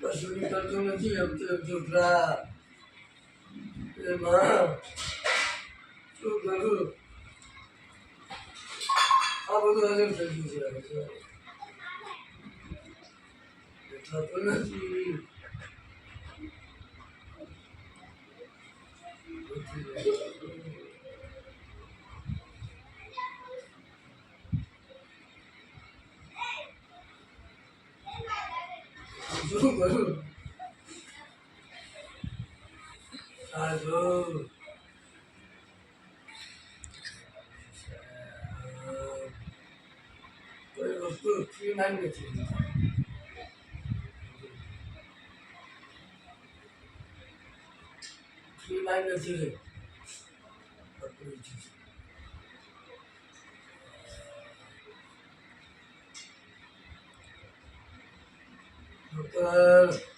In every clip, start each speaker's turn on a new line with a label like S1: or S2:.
S1: કશું કરતો નથી છોકરા એમાં શું કરું આ બધું હજમ થઈ ગયું છે થતો નથી શું કરું આ જો કોઈ વસ્તુ ફ્રીમાં નથી ફ્રીમાં નથી ડોક્ટર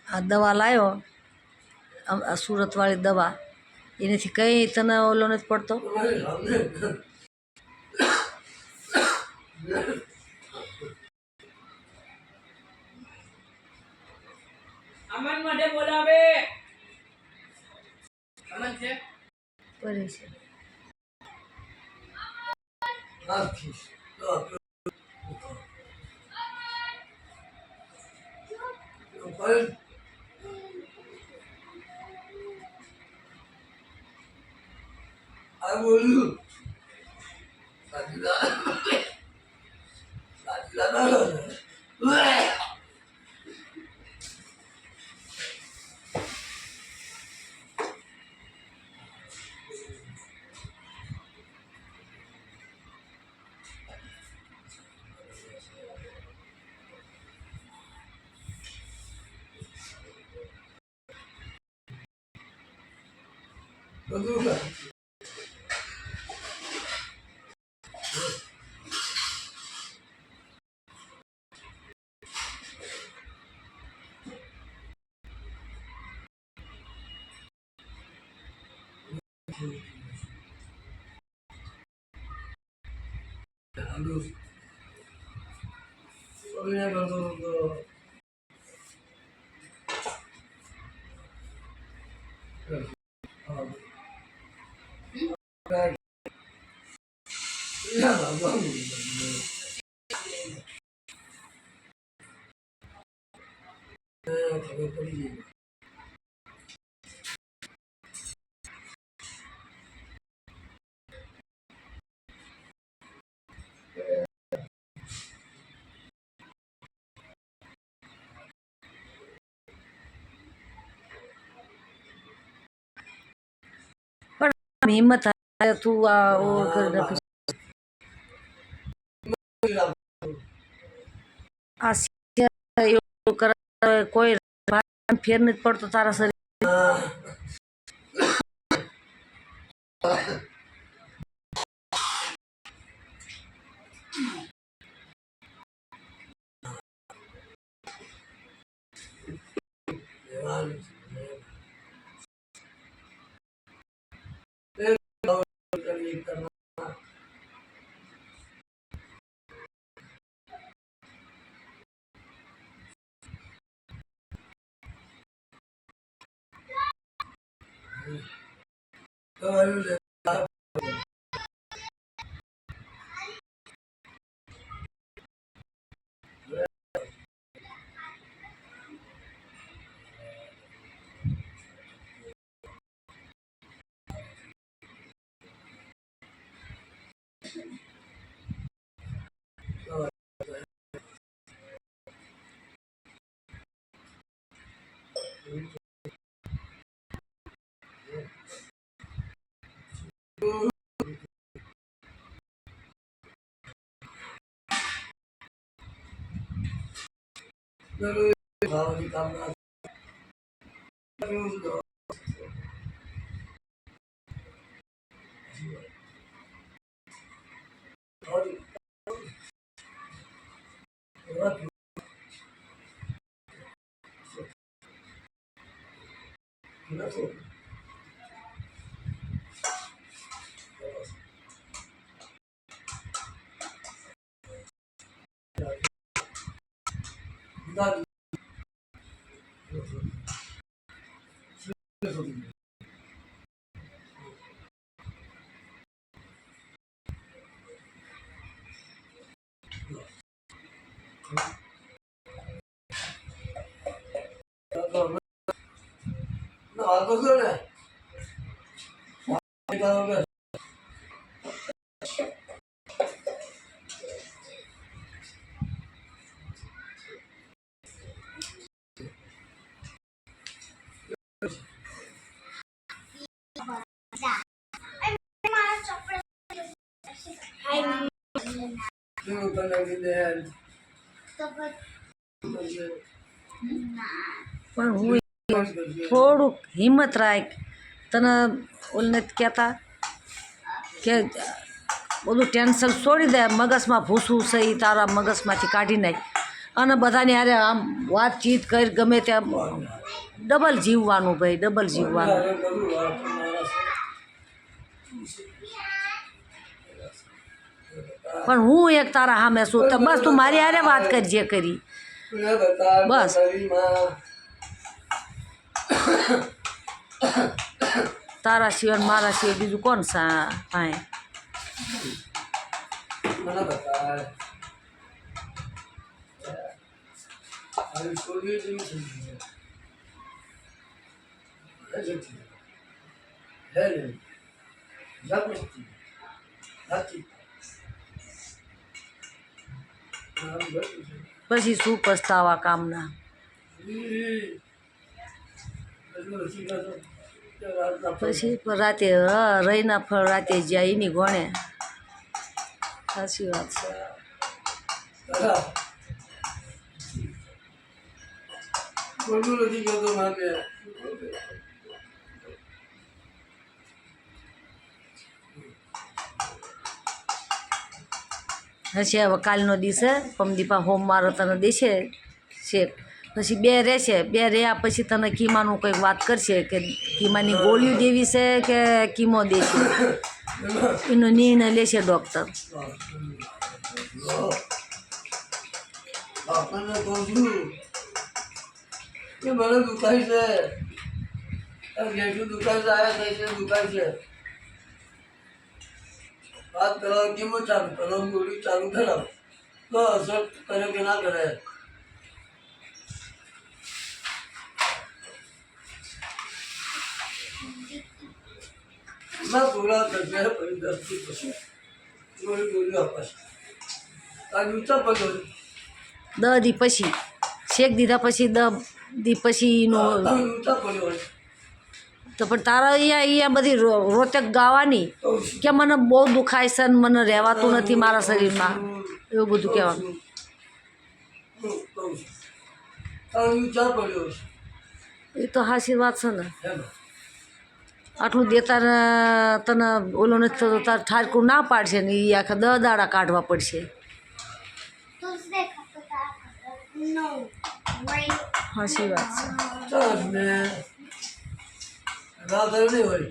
S2: આ દવા લાવ્યો આ સુરતવાળી દવા એનાથી કંઈ તને ઓલો નથી પડતો?
S3: અમન માટે બોલાવે અમન છે
S2: પરે છે
S1: I will. Sadila. Betul. Halus. Soalnya kalau ya bang, kalau pergi.
S2: પણ હિંમત થાય તું આ ઓર કરી નાખીશ આ એવું કરે કોઈ ફેર નથી પડતો તારા શરીર
S1: હાલ તો ગયો ને
S2: પણ હું થોડુંક હિંમત રાખ. તને ઓલને કહેતા કે બધું ટેન્શન છોડી દે, મગજમાં ભૂસું છે એ તારા મગજમાંથી કાઢી નાખ અને બધાની હારે આમ વાતચીત કરી ગમે ત્યાં ડબલ જીવવાનું ભાઈ, ડબલ જીવવાનું. પણ હું એક તારા સામે છું તો બસ તું મારી હારે વાત કરજે કરી બસ. તારા સિવાય મારા સિવાય બીજું કોણ સા ભાઈ? પછી શું પસ્તાવા કામના? પછી રાતે રહીના ફળ રાતે જ્યાં એની ગણે. સાચી વાત છે. હશે હવે કાલનો દિવસે પમદીપા હોમવારો તને દેશે શેક, પછી બે રહેશે. બે રહ્યા પછી તને કીમાનું કંઈક વાત કરશે કે કીમાની ગોળીઓ દેવી છે કે કીમો દેશે, એનો નિર્ણય લેશે ડૉક્ટર.
S1: આપણને કહું છું કે મને દુખાય છે, જેટલું દુખાય છે આવ્યા થાય છે દુખાય છે. વાત કરવા કેમ ચાલુ કરો, ગોળી ચાલુ કરાવો તો અસર કરે કે ના કરે. ના પૂરા કરશે પછી 10 થી પછી ગોળી અપાશે. આ ઊંચા પગો
S2: 10 દી પછી શેક દીધા પછી 10 દી પછીનો
S1: ઊંચા પડ્યો હોય
S2: તો પણ તારા અહીંયા બધી રોચક ગાવાની કે મને બહુ દુખાય છે ને મને રહેવાતું નથી મારા શરીરમાં, એવું બધું કહેવાનું.
S1: ઊંચા પડ્યો
S2: એ તો સાચી વાત છે ને. આટલું દેતા તને ઓલો નથી થતો તાર ઠારકું ના પાડશે ને એ આખા 10 દાડા કાઢવા પડશે. સાચી વાત છે.
S1: રાત નહીં હોય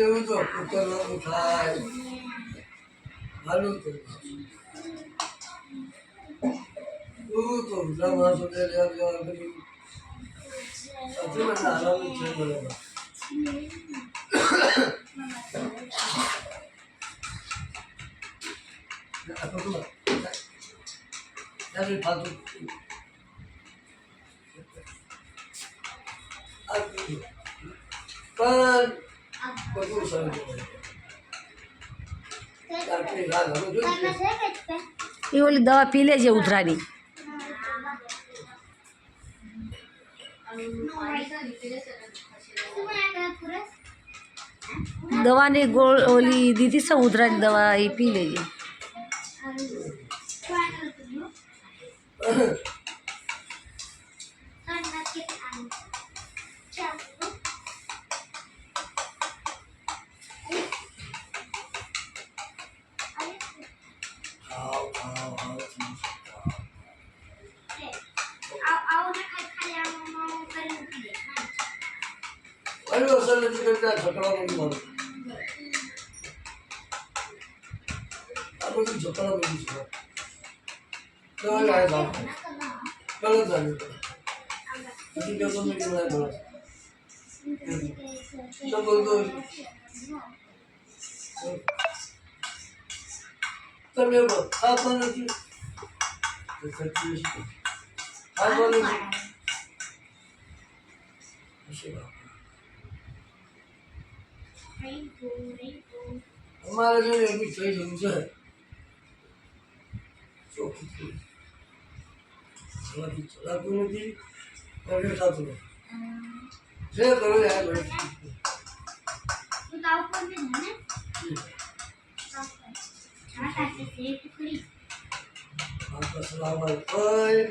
S1: એવું તો કુકરનું થાય હાલું તો એવું તો માણસો લેવા કરી મને હાલવાનું છે બરાબર. પણ બધું સરસ
S2: એ ઓલી દવા પી લેજે ઉધરાની. દવાની ગોળ ઓલી દીધી છે ઉધરાની દવા એ પી લેજે.
S1: કયું અસર નથી કરતા છકડા નથી મારું આ બધું છકડા બધું છે તો આ ગાય ગલત જાણ્યું પછી કહેતો નહીં કે મને ગલત તો બોલતો તમે ખાતા નથી ખાતા નથી અમારે જો એવી થઈ જવું છે ચોખ્ખું ચલાતું નથી અને ખાતું નથી જે કરો યાર સલામત હોય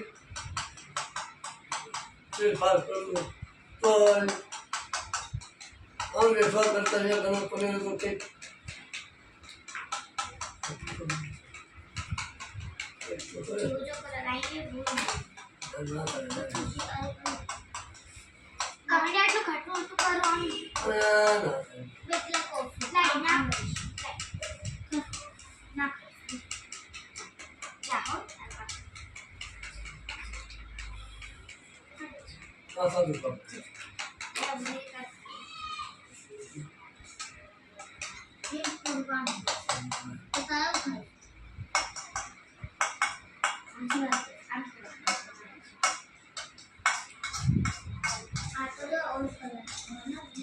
S1: તે ખાસ કરવું પણ આમ વેફર કરતા છે ગરમ પનીર તો કંઈક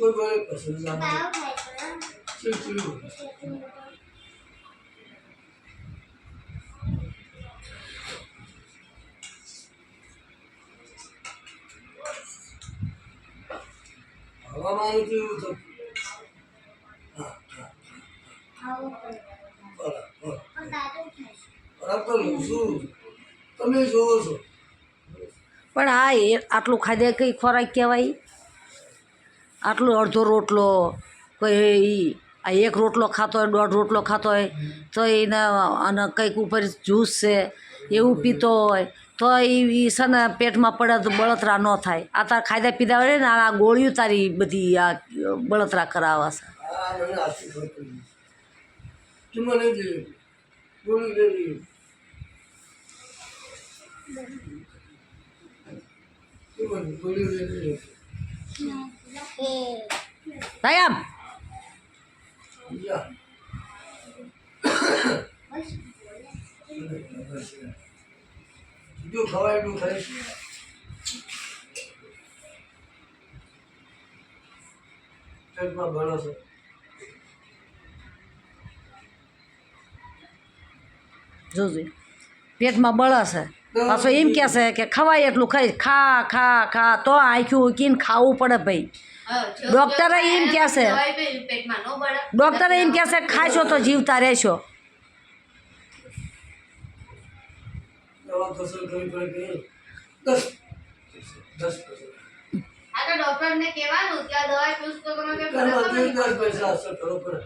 S1: કોઈ બોલે પસંદ ના ચીડચીડું હવામાન કેવું થતું બરાબર શું તમે જોવો છો
S2: પણ આ આટલું ખાધે કઈ ખોરાક કહેવાય આટલું અડધો રોટલો કોઈ આ એક રોટલો ખાતો હોય 1.5 રોટલો ખાતો હોય તો એને અને કંઈક ઉપર જ્યુસ છે એવું પીતો હોય તો એ છે ને પેટમાં પડે તો બળતરા ન થાય આ તાર ખાધા પીધા હોય ને આ ગોળીઓ તારી બધી આ બળતરા કરાવે છે
S1: આ મને આશી પડતી તું મને જે બોલી દેવી તું મને બોલી દેવી
S2: ભાઈ આમ
S1: યા જો ખવાય એટલું ખાય પેટમાં ભરો છો
S2: જોજો પેટમાં બળશે પાછો એમ કહેશે કે ખવાય એટલું ખાઈ ખા ખા ખા તો આંખ્યું ઉકીને ખાવું પડે ભાઈ ડૉક્ટરે એમ કહેશે ડૉક્ટરે એમ કહેશે ખાશો તો જીવતા રહેશો
S1: દવા કસર કરવી પડે કે 10
S4: ડોક્ટરને કહેવાનું કે આ દવા યુઝ તો તમે કે
S1: 10 પૈસા અસર કરવો પડે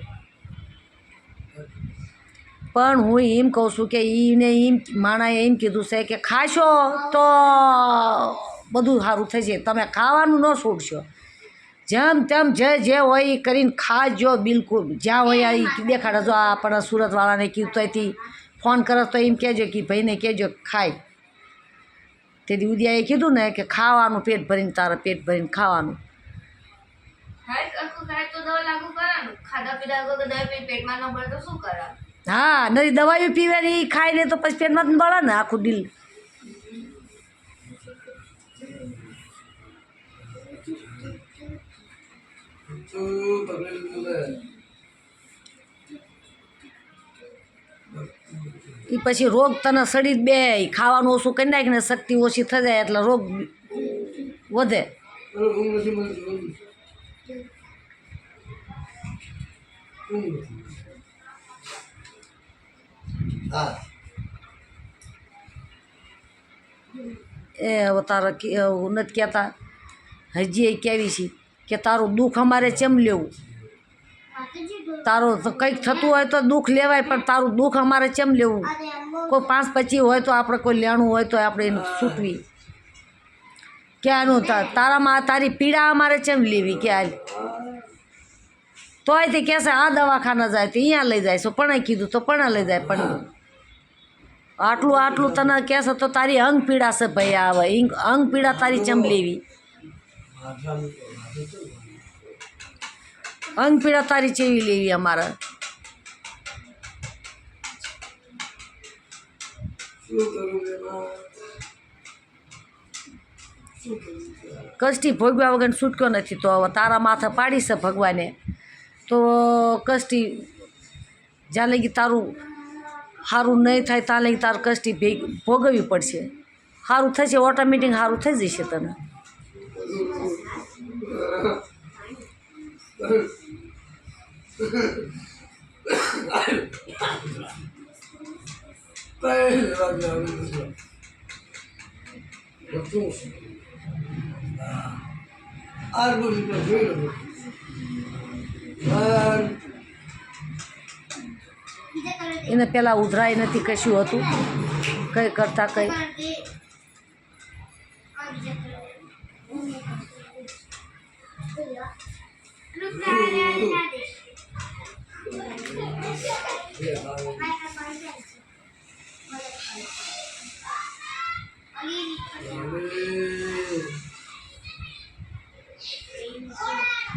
S2: પણ હું એમ કહું છું કે એને એમ માણાએ એમ કીધું છે કે ખાશો તો બધું સારું થઈ જાય તમે ખાવાનું ન છોડશો જેમ તેમ જે હોય એ કરીને ખાજો બિલકુલ જ્યાં હોય એ દેખાડે જો આપણા સુરતવાળાને કીધું તો અહીંથી ફોન કરે તો એમ કહેજો કે ભાઈને કહેજો ખાય તેથી ઉદયાએ કીધું ને કે ખાવાનું પેટ ભરીને તારે પેટ ભરીને ખાવાનું
S4: ખાય તો દવા લાગુ કરવાનું ખાધા પીધા વગર દવા પી પેટમાં ન ભરે તો શું કરાય
S2: હા નરી દવાઈઓ પીવાની ખાઈ લે તો પછી પેટમાં જ બળે ને આખું ડીલ એ પછી રોગ તને સડી જ બે ખાવાનું ઓછું કરી નાખીને શક્તિ ઓછી થઈ જાય એટલે રોગ વધે એ હવે તારે નથી કહેતા હજી એ કહેવી છે કે તારું દુઃખ અમારે ચેમ લેવું તારું કંઈક થતું હોય તો દુઃખ લેવાય પણ તારું દુઃખ અમારે ચેમ લેવું કોઈ 5-25 હોય તો આપણે કોઈ લેણું હોય તો આપણે એને છૂટવી ક્યાંનું તારામાં તારી પીડા અમારે ચેમ લેવી કે હાલ તોય તે કહેશે આ દવાખાના જાય તે અહીંયા લઈ જાય છે પણ કીધું તો પણ લઈ જાય પણ આટલું આટલું તને કહેશે તો તારી અંગ પીડા છે ભાઈ આવે અંગ પીડા તારી ચેમ લેવી અંગ પીડા તારી ચેવી લેવી અમારે
S1: શું કરું એમાં? શું કરું?
S2: કષ્ટી ભોગવ્યા વગર છૂટક્યો નથી તો હવે તારા માથે પાડી છે ભગવાને તો કષ્ટી જ્યાં લગી તારું સારું નહીં થાય ત્યાં લગી તારું કષ્ટી ભોગવવી પડશે સારું થશે ઓટોમેટિક સારું થઈ જશે તને
S1: કઈ લેવા જાવ બધું આ બધું જોઈ લો
S2: એને પહેલાં ઉધરાય નથી કશું હતું કંઈ કરતાં કંઈ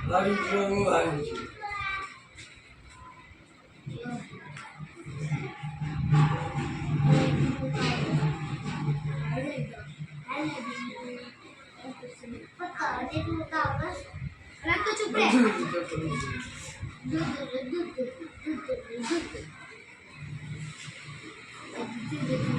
S1: આવી ગયો આવી ગયો
S4: दूध